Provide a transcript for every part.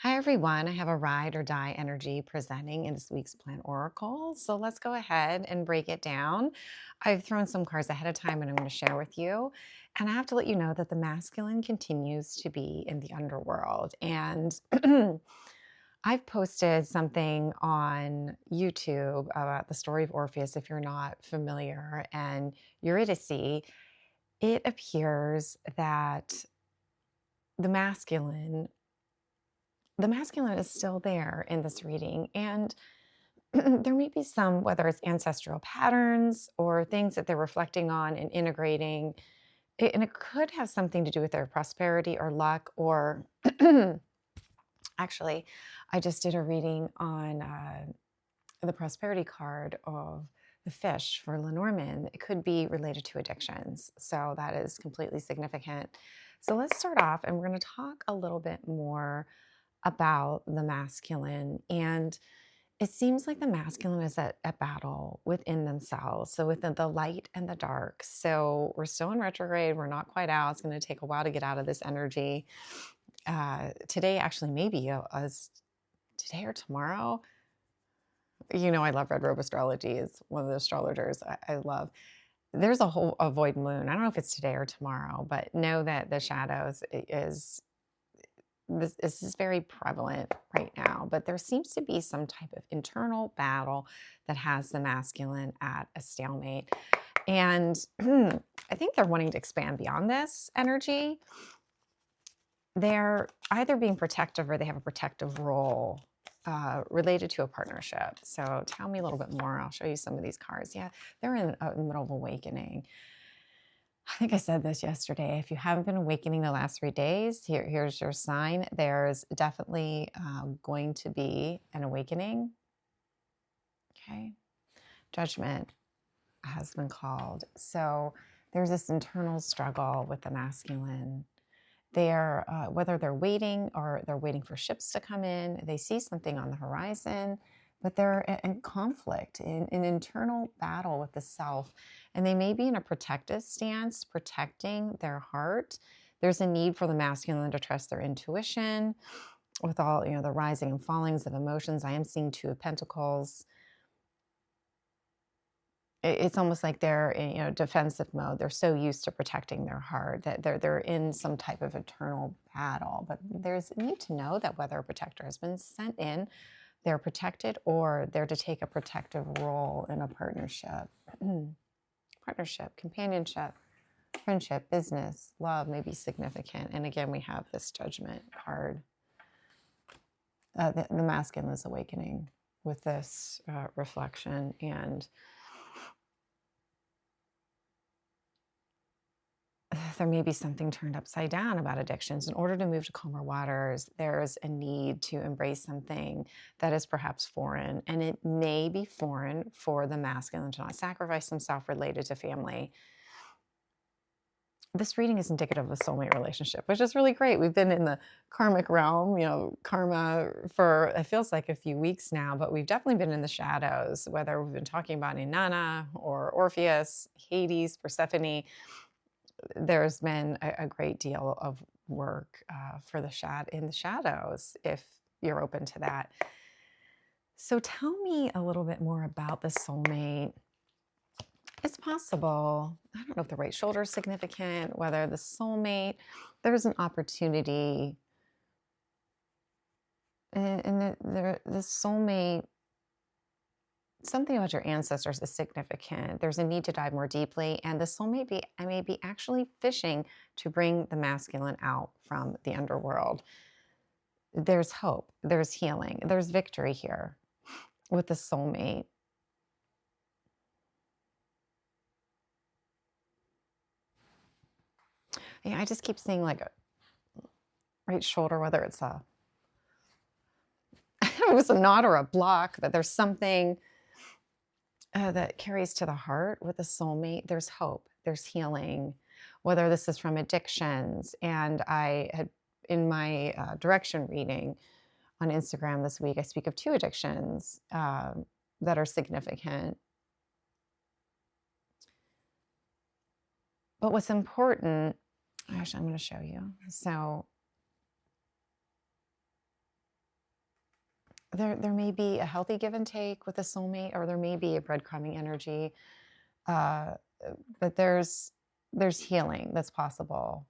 Hi, everyone. I have a ride or die energy presenting in this week's Plant Oracle. So let's go ahead and break it down. I've thrown some cards ahead of time and I'm going to share with you. And I have to let you know that the masculine continues to be in the underworld. And I've posted something on YouTube about the story of Orpheus, if you're not familiar, and Eurydice. It appears that the masculine the masculine is still there in this reading. And there may be some, whether it's ancestral patterns or things that they're reflecting on and integrating. And it could have something to do with their prosperity or luck. Or actually, I just did a reading on the prosperity card of the fish for Lenormand. It could be related to addictions. So that is completely significant. So let's start off and we're going to talk a little bit more about the masculine. And it seems like the masculine is at battle within themselves. So within the light and the dark. So we're still in retrograde. We're not quite out. It's going to take a while to get out of this energy. Today, actually, maybe as today or tomorrow. You know, I love Red Robe Astrology. It's one of the astrologers I love. There's a void moon. I don't know if it's today or tomorrow, but know that the shadows is this is very prevalent right now, but there seems to be some type of internal battle that has the masculine at a stalemate. And I think they're wanting to expand beyond this energy. They're either being protective or they have a protective role related to a partnership. So tell me a little bit more. I'll show you some of these cards. Yeah, they're in the middle of awakening. I think I said this yesterday. If you haven't been awakening the last 3 days, here's your sign. There's definitely going to be an awakening. Okay. Judgment has been called. So there's this internal struggle with the masculine. They're, whether they're waiting or they're waiting for ships to come in, they see something on the horizon, but they're in conflict, in an internal battle with the self. And they may be in a protective stance, protecting their heart. There's a need for the masculine to trust their intuition with all, the rising and fallings of emotions. I am seeing Two of Pentacles. It's almost like they're in, defensive mode. They're so used to protecting their heart that they're in some type of eternal battle. But there's a need to know that whether a protector has been sent in, they're protected or they're to take a protective role in a partnership. Partnership, companionship, friendship, business, love may be significant. And again, we have this Judgment card. The masculine is awakening with this reflection, and there may be something turned upside down about addictions. In order to move to calmer waters, there's a need to embrace something that is perhaps foreign, and it may be foreign for the masculine to not sacrifice himself related to family. This reading is indicative of a soulmate relationship, which is really great. We've been in the karmic realm, karma for, it feels like a few weeks now, but we've definitely been in the shadows, whether we've been talking about Inanna or Orpheus, Hades, Persephone. There's been a great deal of work for in the shadows, if you're open to that. So tell me a little bit more about the soulmate. It's possible. I don't know if the right shoulder is significant, whether the soulmate, there's an opportunity. And the soulmate, something about your ancestors is significant. There's a need to dive more deeply. And the soulmate I may be actually fishing to bring the masculine out from the underworld. There's hope. There's healing. There's victory here with the soulmate. Yeah, I just keep seeing like a right shoulder, whether it's it was a knot or a block, but there's something that carries to the heart with a soulmate. There's hope, there's healing, whether this is from addictions. And I had, in my direction reading on Instagram this week, I speak of 2 addictions that are significant. But what's important, actually, I'm going to show you. So There may be a healthy give and take with a soulmate, or there may be a breadcrumbing energy. Uh, but there's healing that's possible.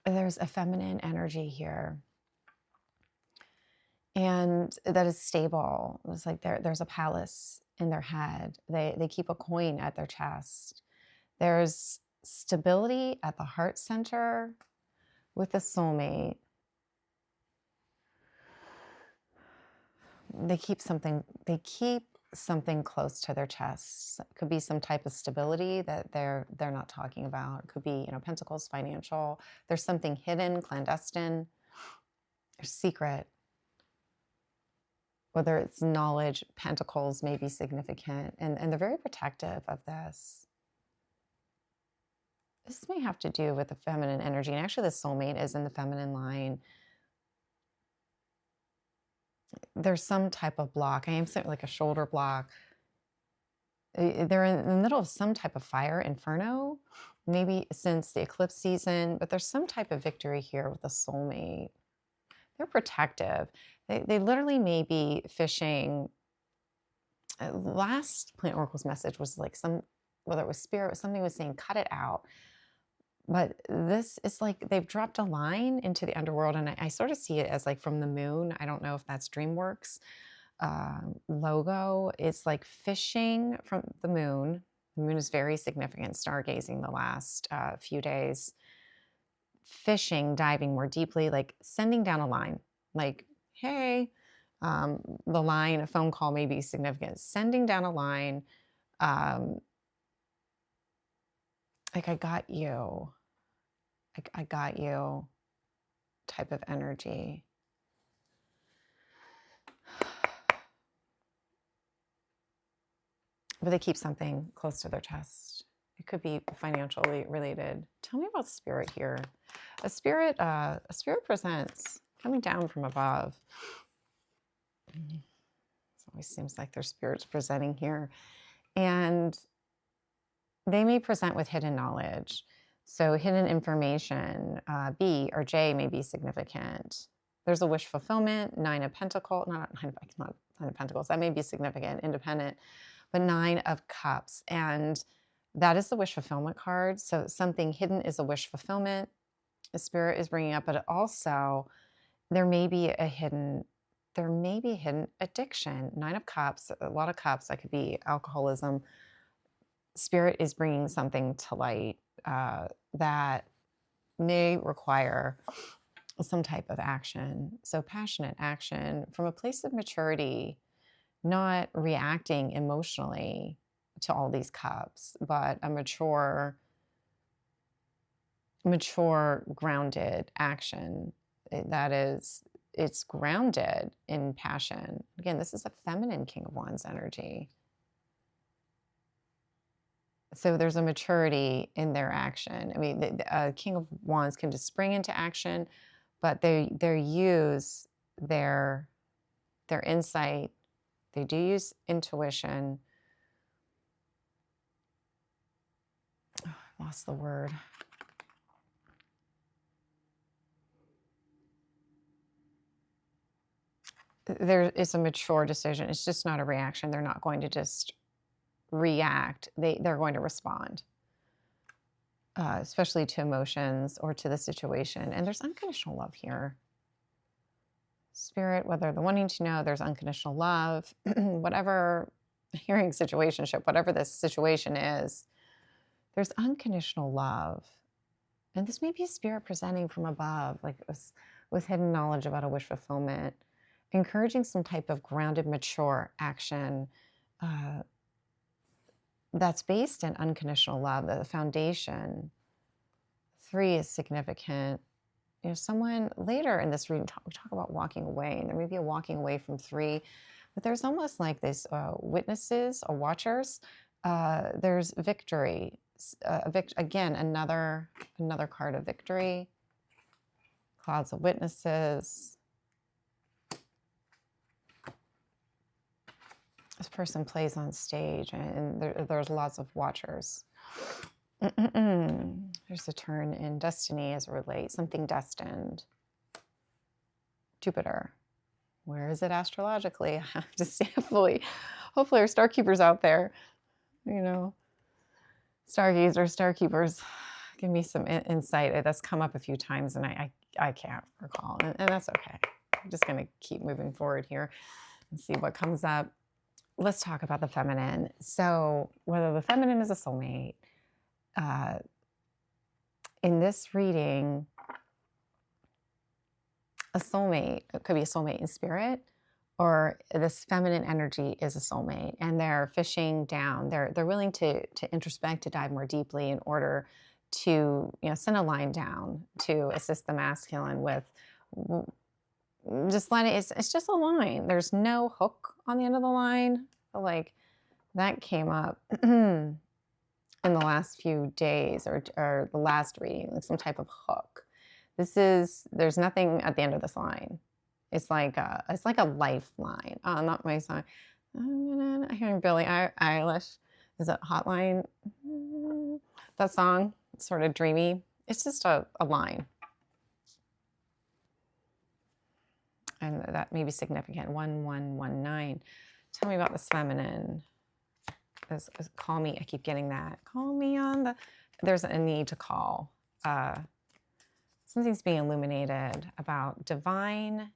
There's a feminine energy here, and that is stable. It's like there's a palace in their head. They keep a coin at their chest. There's stability at the heart center with a soulmate. They keep something close to their chest. It could be some type of stability that they're not talking about. It could be, pentacles, financial. There's something hidden, clandestine, or secret. Whether it's knowledge, pentacles may be significant, and they're very protective of this. This may have to do with the feminine energy, and actually the soulmate is in the feminine line. There's some type of block. I am saying like a shoulder block. They're in the middle of some type of fire inferno, maybe since the eclipse season, but there's some type of victory here with the soulmate. They're protective. They literally may be fishing. Last Plant Oracle's message was like whether it was spirit, something was saying, cut it out. But this is like they've dropped a line into the underworld, and I sort of see it as like from the moon. I don't know if that's DreamWorks logo. It's like fishing from the moon. The moon is very significant, stargazing the last few days. Fishing, diving more deeply, like sending down a line, like, hey, the line, a phone call may be significant. Sending down a line, like, I got you. I got you type of energy. But they keep something close to their chest. It could be financially related. Tell me about spirit here. A spirit presents coming down from above. It always seems like their spirit's presenting here. And they may present with hidden knowledge. So hidden information, B or J may be significant. There's a wish fulfillment, Nine of Pentacles, not Nine of Pentacles, that may be significant, independent, but Nine of Cups. And that is the wish fulfillment card. So something hidden is a wish fulfillment. The spirit is bringing up, but also there may be a hidden addiction. Nine of Cups, a lot of cups, that could be alcoholism. Spirit is bringing something to light that may require some type of action. So passionate action from a place of maturity, not reacting emotionally to all these cups, but a mature, grounded action that is, it's grounded in passion. Again, this is a feminine King of Wands energy. So there's a maturity in their action. I mean, the King of Wands can just spring into action, but they use their insight. They do use intuition. Oh, I lost the word. There is a mature decision. It's just not a reaction. They're not going to just react. They're going to respond, especially to emotions or to the situation. And there's unconditional love here. Spirit, whether the wanting to know, there's unconditional love, whatever hearing situationship, whatever this situation is, there's unconditional love. And this may be a spirit presenting from above, like with hidden knowledge about a wish fulfillment, encouraging some type of grounded, mature action that's based in unconditional love, the foundation. 3 is significant. Someone later in this reading, we talk about walking away, and there may be a walking away from 3, but there's almost like this witnesses or watchers. There's victory. Again, another card of victory. Clouds of witnesses. This person plays on stage, and there's lots of watchers. There's a turn in destiny as it relates, something destined. Jupiter. Where is it astrologically? I have to see, hopefully our star keepers out there, stargazers, star keepers, give me some insight. That's come up a few times and I can't recall, and that's okay. I'm just going to keep moving forward here and see what comes up. Let's talk about the feminine. So whether the feminine is a soulmate, in this reading, a soulmate, it could be a soulmate in spirit, or this feminine energy is a soulmate, and they're fishing down. They're willing to introspect, to dive more deeply in order to send a line down to assist the masculine with just letting it's just a line. There's no hook on the end of the line. Like that came up in the last few days or the last reading, like some type of hook. There's nothing at the end of this line. It's like a lifeline. Not my song. I'm hearing Billie Eilish. Is it Hotline? That song, sort of dreamy. It's just a line. And that may be significant. 1119. Tell me about this feminine. Call me. I keep getting that. Call me on the. There's a need to call. Something's being illuminated about divine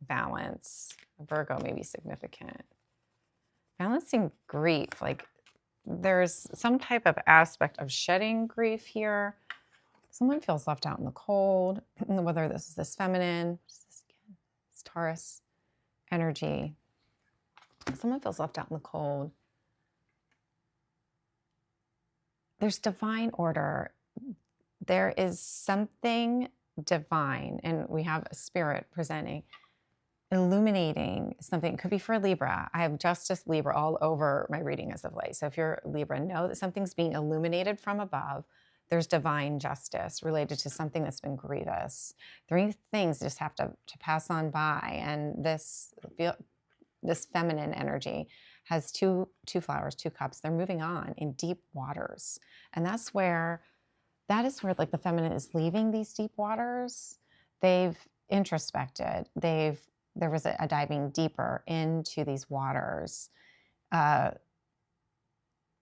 balance. Virgo may be significant. Balancing grief. Like there's some type of aspect of shedding grief here. Someone feels left out in the cold. Whether this is this feminine. What is this again? It's Taurus energy. Someone feels left out in the cold. There's divine order. There is something divine, and we have a spirit presenting, illuminating something. It could be for Libra. I have Justice Libra all over my reading as of late. So if you're Libra, know that something's being illuminated from above. There's divine justice related to something that's been grievous. 3 things just have to pass on by, and this feminine energy has two flowers, 2 cups. They're moving on in deep waters. And that is where like the feminine is leaving these deep waters. They've introspected. There was a diving deeper into these waters. And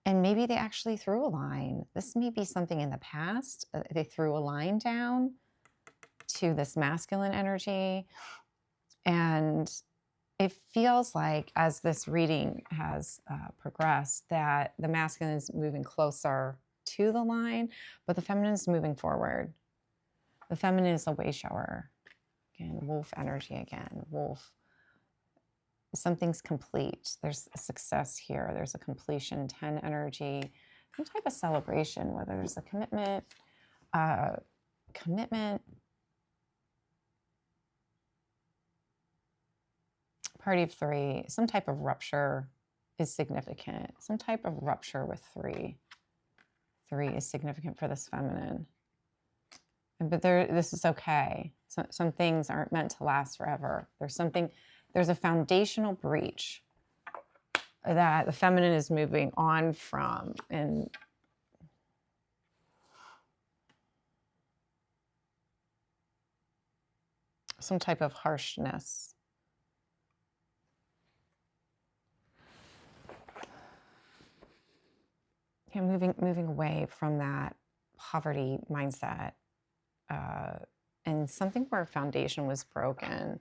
maybe they actually threw a line. This may be something in the past. They threw a line down to this masculine energy. And it feels like as this reading has progressed that the masculine is moving closer to the line, but the feminine is moving forward. The feminine is a way shower. Again, wolf energy again, wolf. Something's complete. There's a success here. There's a completion, 10 energy, some type of celebration, whether there's a commitment, party of 3, some type of rupture is significant. Some type of rupture with 3. 3 is significant for this feminine. But this is okay. Some things aren't meant to last forever. There's a foundational breach that the feminine is moving on from, and some type of harshness. Moving away from that poverty mindset, and something where foundation was broken.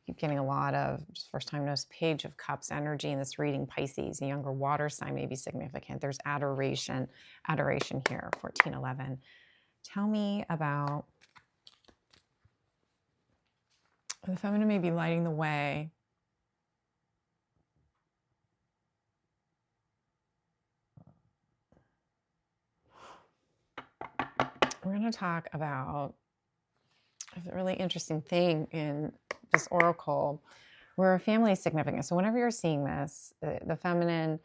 Keep getting a lot of, just first time notice, Page of Cups energy in this reading. Pisces, a younger water sign, may be significant. There's adoration here, 1411. Tell me about the feminine may be lighting the way. We're going to talk about a really interesting thing in this oracle where family is significant. So whenever you're seeing this, the feminine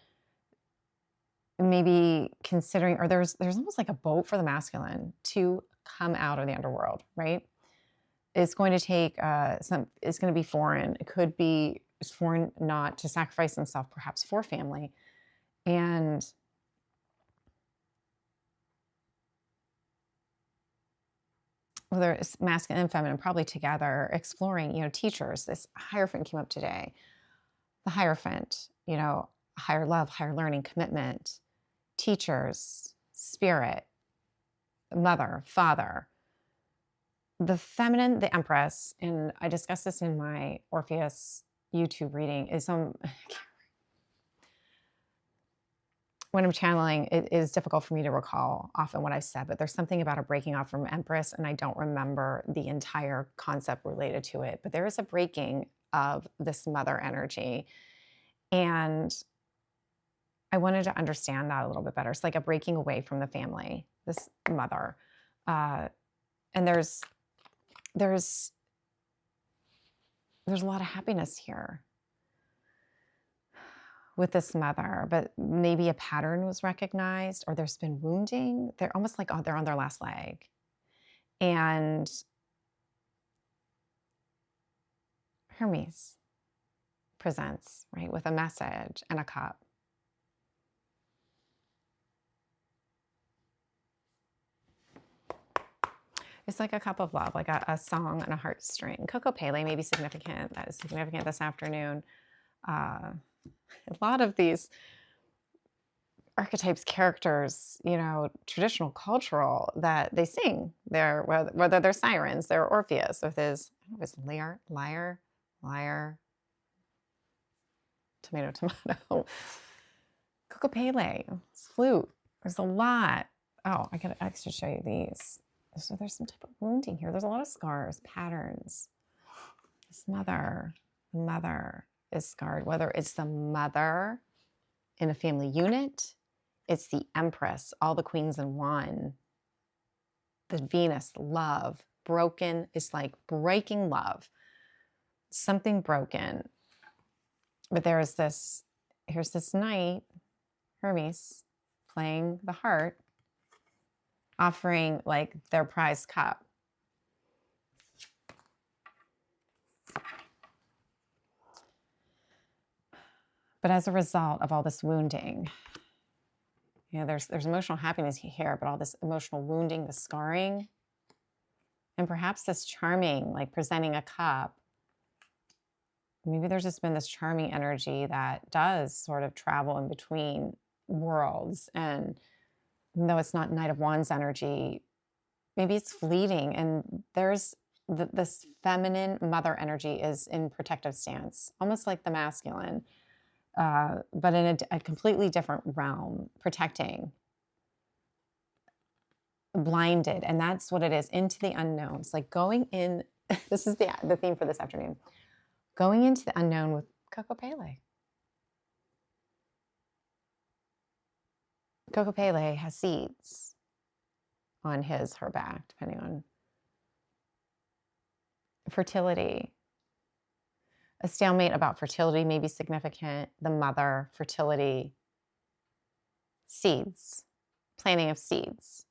may be considering, or there's almost like a boat for the masculine to come out of the underworld, right? It's going to take it's going to be foreign. It could be foreign, not to sacrifice himself, perhaps for family. And whether it's masculine and feminine, probably together, exploring, teachers. This Hierophant came up today. The Hierophant, higher love, higher learning, commitment, teachers, spirit, mother, father. The feminine, the Empress, and I discussed this in my Orpheus YouTube reading, is when I'm channeling, it is difficult for me to recall often what I've said, but there's something about a breaking off from Empress, and I don't remember the entire concept related to it. But there is a breaking of this mother energy. And I wanted to understand that a little bit better. It's like a breaking away from the family, this mother. And there's a lot of happiness here with this mother, but maybe a pattern was recognized, or there's been wounding. They're almost like, they're on their last leg. And Hermes presents, right, with a message and a cup. It's like a cup of love, like a song and a heartstring. Coco Pele may be significant. That is significant this afternoon. A lot of these archetypes, characters, traditional, cultural, that they sing. They're, whether they're sirens, they're Orpheus with his, I don't know if it's lyre, tomato. Coco Pele, flute. There's a lot. Oh, I should show you these. So there's some type of wounding here. There's a lot of scars, patterns. This mother is scarred, whether it's the mother in a family unit, it's the Empress, all the queens in one, the Venus, love, broken. It's like breaking love, something broken. But here's this knight, Hermes, playing the heart, offering like their prized cup. But as a result of all this wounding, there's emotional happiness here, but all this emotional wounding, the scarring, and perhaps this charming, like presenting a cup. Maybe there's just been this charming energy that does sort of travel in between worlds. And though it's not Knight of Wands energy, maybe it's fleeting. And there's this feminine mother energy is in protective stance, almost like the masculine. But in a completely different realm, protecting, blinded. And that's what it is, into the unknown. It's like going in, this is the theme for this afternoon, going into the unknown with Coco Pele. Coco Pele has seeds on her back, depending on fertility. A stalemate about fertility may be significant. The mother, fertility, seeds, planting of seeds.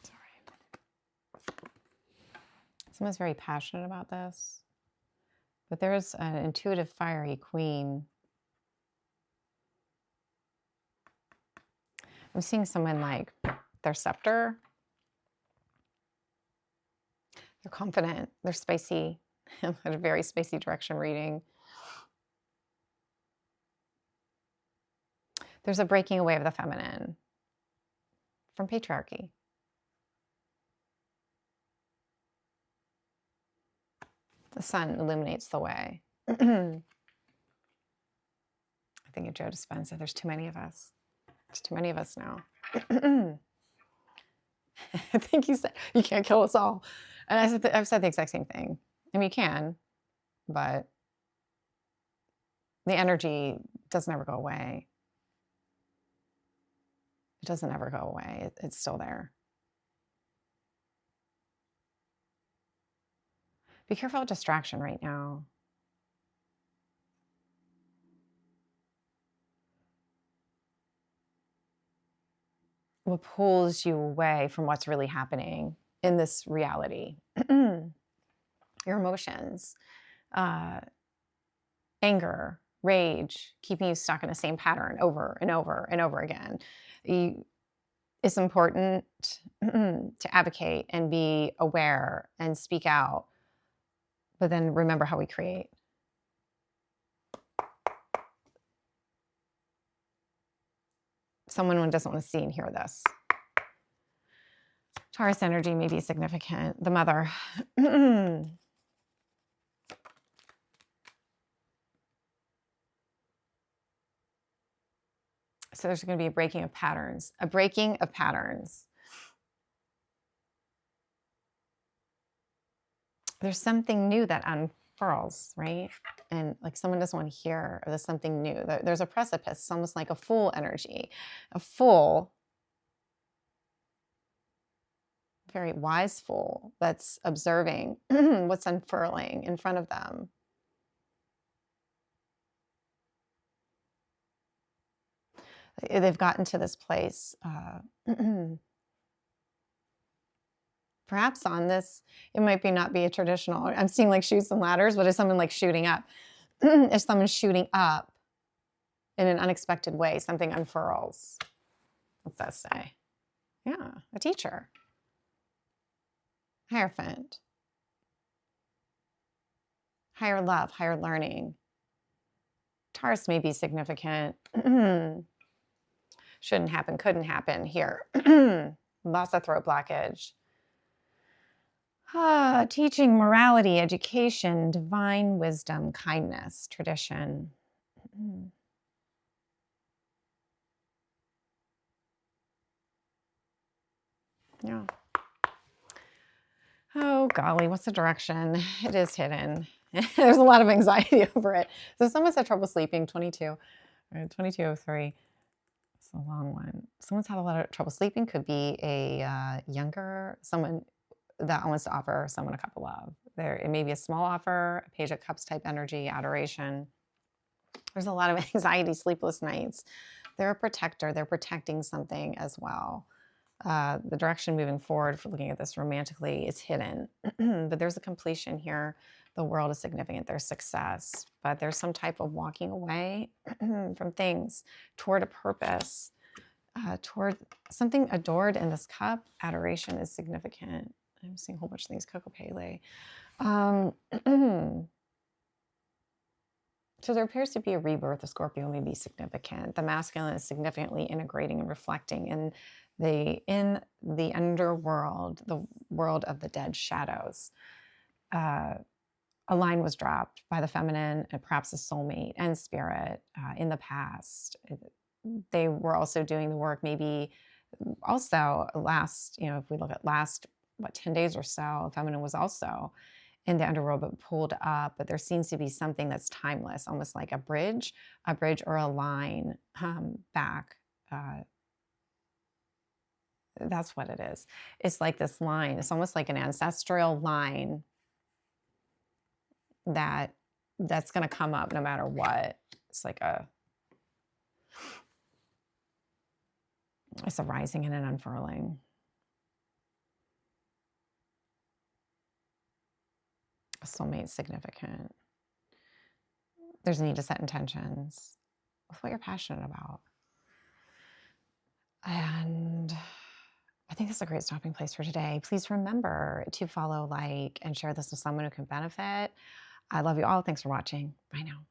Sorry. Someone's very passionate about this. But there's an intuitive, fiery queen. I'm seeing someone like their scepter. They're confident. They're spicy. A very spicy direction reading. There's a breaking away of the feminine from patriarchy. The sun illuminates the way. I think of Joe Dispenza. There's too many of us. There's too many of us now. I think he said, you can't kill us all. And I've said the exact same thing. I mean, you can, but the energy doesn't ever go away. It doesn't ever go away. It's still there. Be careful of distraction right now. What pulls you away from what's really happening in this reality. your emotions, uh, anger, rage, keeping you stuck in the same pattern over and over and over again. It's important to advocate and be aware and speak out, but then remember how we create. Someone doesn't want to see and hear this. Taurus energy may be significant. The mother. So there's going to be a breaking of patterns, There's something new that unfurls, right? And like someone doesn't want to hear, or there's something new. There's a precipice. It's almost like a fool energy. A fool, very wise fool, that's observing what's unfurling in front of them. They've gotten to this place. Perhaps on this, it might not be a traditional, I'm seeing like chutes and ladders, but it's someone like shooting up. If someone's shooting up in an unexpected way, something unfurls. What's that say? Yeah, a teacher. Hierophant. Higher love, higher learning. Taurus may be significant. Shouldn't happen, couldn't happen here. Lots of throat blockage. Teaching, morality, education, divine wisdom, kindness, tradition. Yeah. Oh, golly, what's the direction? It is hidden. There's a lot of anxiety over it. So someone's had trouble sleeping, 22, or 2203. It's a long one. Someone's had a lot of trouble sleeping. Could be a younger, someone that wants to offer someone a cup of love. It may be a small offer, a Page of Cups type energy, adoration. There's a lot of anxiety, sleepless nights. They're a protector. They're protecting something as well. The direction moving forward for looking at this romantically is hidden, but there's a completion here. The world is significant. There's success, but there's some type of walking away from things toward a purpose, toward something adored in this cup. Adoration is significant. I'm seeing a whole bunch of things. Coco Pele. So there appears to be a rebirth. The Scorpio may be significant. The masculine is significantly integrating and reflecting in the underworld, the world of the dead shadows. A line was dropped by the feminine and perhaps a soulmate and spirit in the past. They were also doing the work, maybe also if we look at last, 10 days or so, feminine was also in the underworld, but pulled up. But there seems to be something that's timeless, almost like a bridge or a line back. That's what it is. It's like this line. It's almost like an ancestral line that's going to come up no matter what. It's like it's a rising and an unfurling. A soulmate significant. There's a need to set intentions with what you're passionate about. And I think this is a great stopping place for today. Please remember to follow, like, and share this with someone who can benefit. I love you all. Thanks for watching. Bye now.